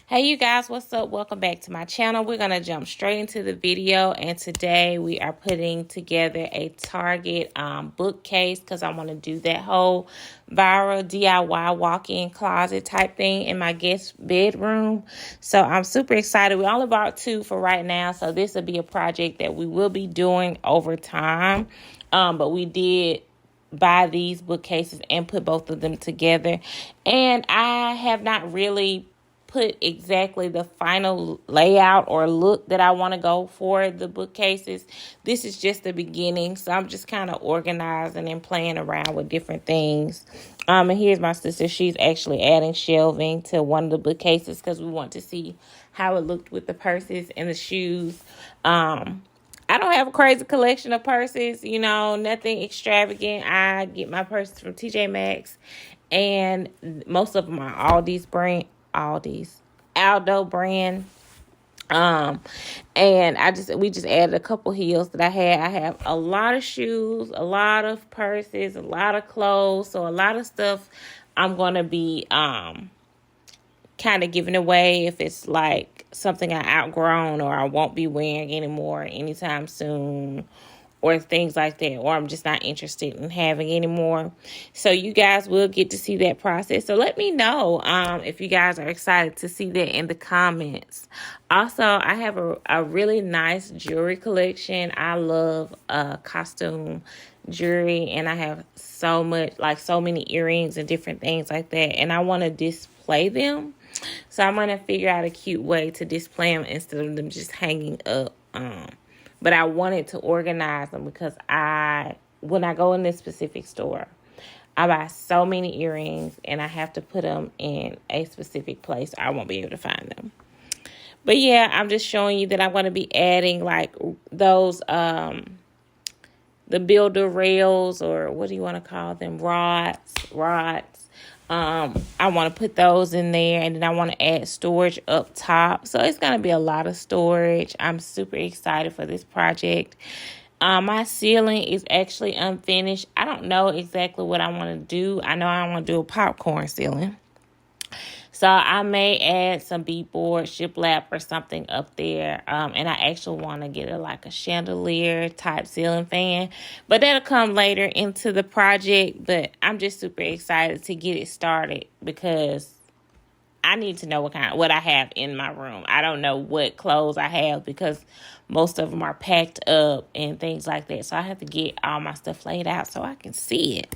Hey you guys, what's up? Welcome back to my channel. We're going to jump straight into the video, and today we are putting together a Target bookcase because I want to do that whole viral DIY walk-in closet type thing in my guest bedroom. So I'm super excited. We only bought two for right now, so this will be a project that we will be doing over time. But we did buy these bookcases and put both of them together, and I have not really put exactly the final layout or look that I want to go for the bookcases. This is just the beginning, so I'm just kind of organizing and playing around with different things. And here's my sister. She's actually adding shelving to one of the bookcases because we want to see how it looked with the purses and the shoes. I don't have a crazy collection of purses, nothing extravagant. I get my purses from TJ Maxx, and most of them are Aldo brand. And we just added a couple heels that I had. I have a lot of shoes, a lot of purses, a lot of clothes. So a lot of stuff I'm going to be, kind of giving away if it's like something I outgrown or I won't be wearing anymore anytime soon, or things like that, or I'm just not interested in having anymore. So you guys will get to see that process. So let me know if you guys are excited to see that in the comments. Also, I have a really nice jewelry collection. I love costume jewelry, and I have so many earrings and different things like that, and I want to display them. So I'm going to figure out a cute way to display them instead of them just hanging up. But I wanted to organize them because when I go in this specific store, I buy so many earrings and I have to put them in a specific place. I won't be able to find them. But yeah, I'm just showing you that I'm going to be adding like those, the builder rails, or what do you want to call them? Rods. I want to put those in there, and then I want to add storage up top. So it's going to be a lot of storage. I'm super excited for this project. My ceiling is actually unfinished. I don't know exactly what I want to do. I know I want to do a popcorn ceiling. So I may add some beadboard, shiplap, or something up there. And I actually want to get a chandelier type ceiling fan. But that'll come later into the project. But I'm just super excited to get it started because I need to know what I have in my room. I don't know what clothes I have because most of them are packed up and things like that. So I have to get all my stuff laid out so I can see it.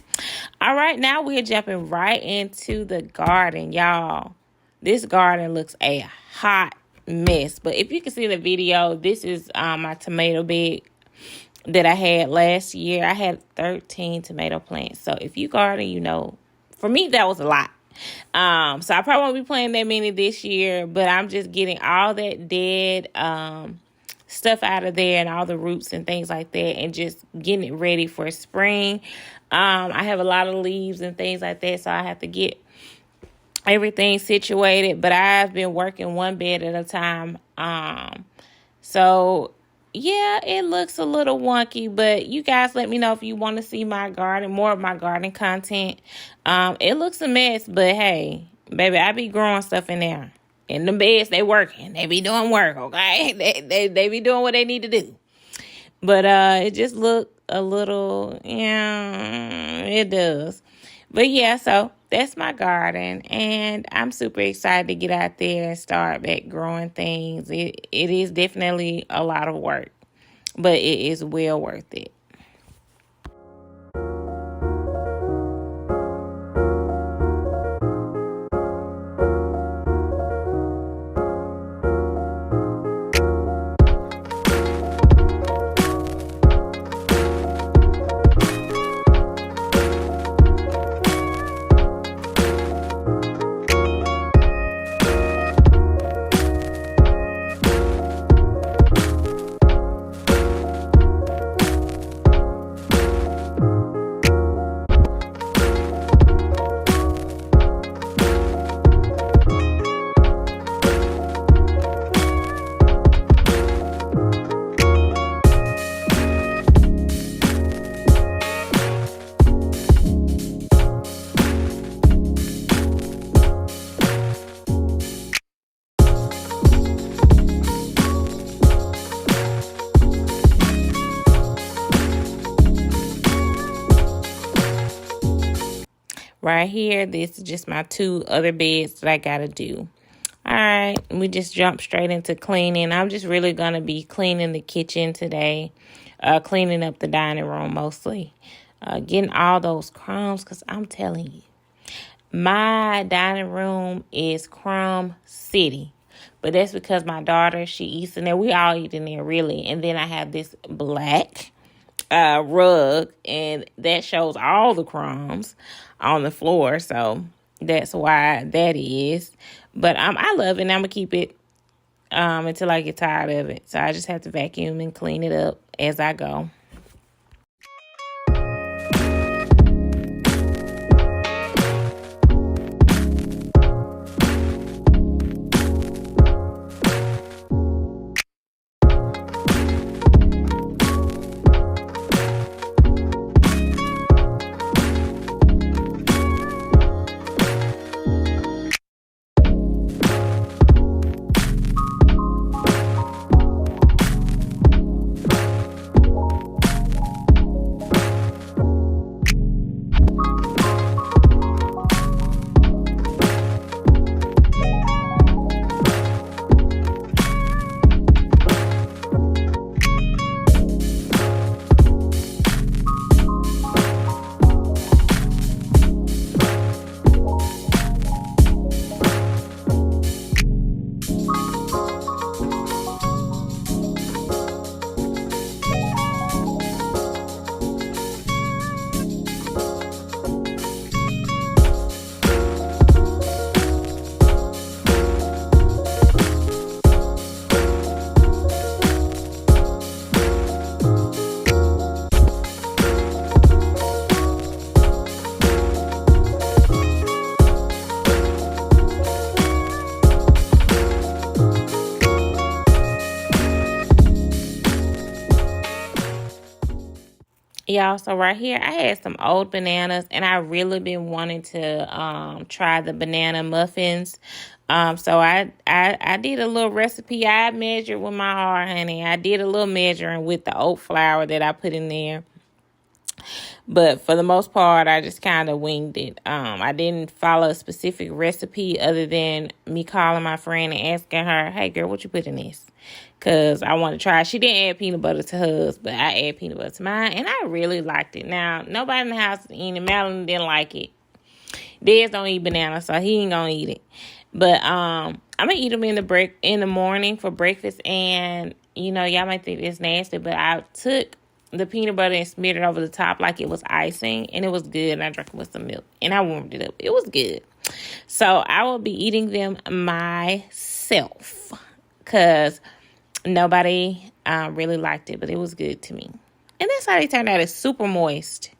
All right, now we're jumping right into the garden, y'all. This garden looks a hot mess. But if you can see the video, this is my tomato bed that I had last year. I had 13 tomato plants. So if you garden, for me, that was a lot. So I probably won't be planting that many this year, but I'm just getting all that dead stuff out of there and all the roots and things like that, and just getting it ready for spring. I have a lot of leaves and things like that, so I have to get everything situated, but I've been working one bed at a time. So yeah, it looks a little wonky, but you guys let me know if you want to see more of my garden content. It looks a mess, but hey, baby, I be growing stuff in there. In the beds, they working. They be doing work, okay? They be doing what they need to do. But it just look a little, it does. But yeah, so that's my garden, and I'm super excited to get out there and start back growing things. It is definitely a lot of work, but it is well worth it. right here, this is just my 2 other beds that I got to do. All right, we just jump straight into cleaning. I'm just really going to be cleaning the kitchen today, cleaning up the dining room mostly, getting all those crumbs, because I'm telling you, my dining room is crumb city. But that's because my daughter, she eats in there. We all eat in there, really. And then I have this black rug, and that shows all the crumbs on the floor. So that's why that is. But I love it, and I'm going to keep it until I get tired of it. So I just have to vacuum and clean it up as I go. Y'all, so right here, I had some old bananas, and I really been wanting to try the banana muffins. So I did a little recipe. I measured with my heart, honey. I did a little measuring with the oat flour that I put in there. But for the most part, I just kind of winged it. I didn't follow a specific recipe other than me calling my friend and asking her, hey, girl, what you put in this? Because I want to try. She didn't add peanut butter to hers, but I add peanut butter to mine, and I really liked it. Now, nobody in the house is eating it. Madeline didn't like it. Dez don't eat banana, so he ain't going to eat it. But I'm going to eat them in the morning for breakfast, and, y'all might think it's nasty, but I took the peanut butter and smeared it over the top like it was icing, and it was good, and I drank it with some milk, and I warmed it up. It was good. So I will be eating them myself because nobody really liked it, but it was good to me. And that's how they turned out. It's super moist.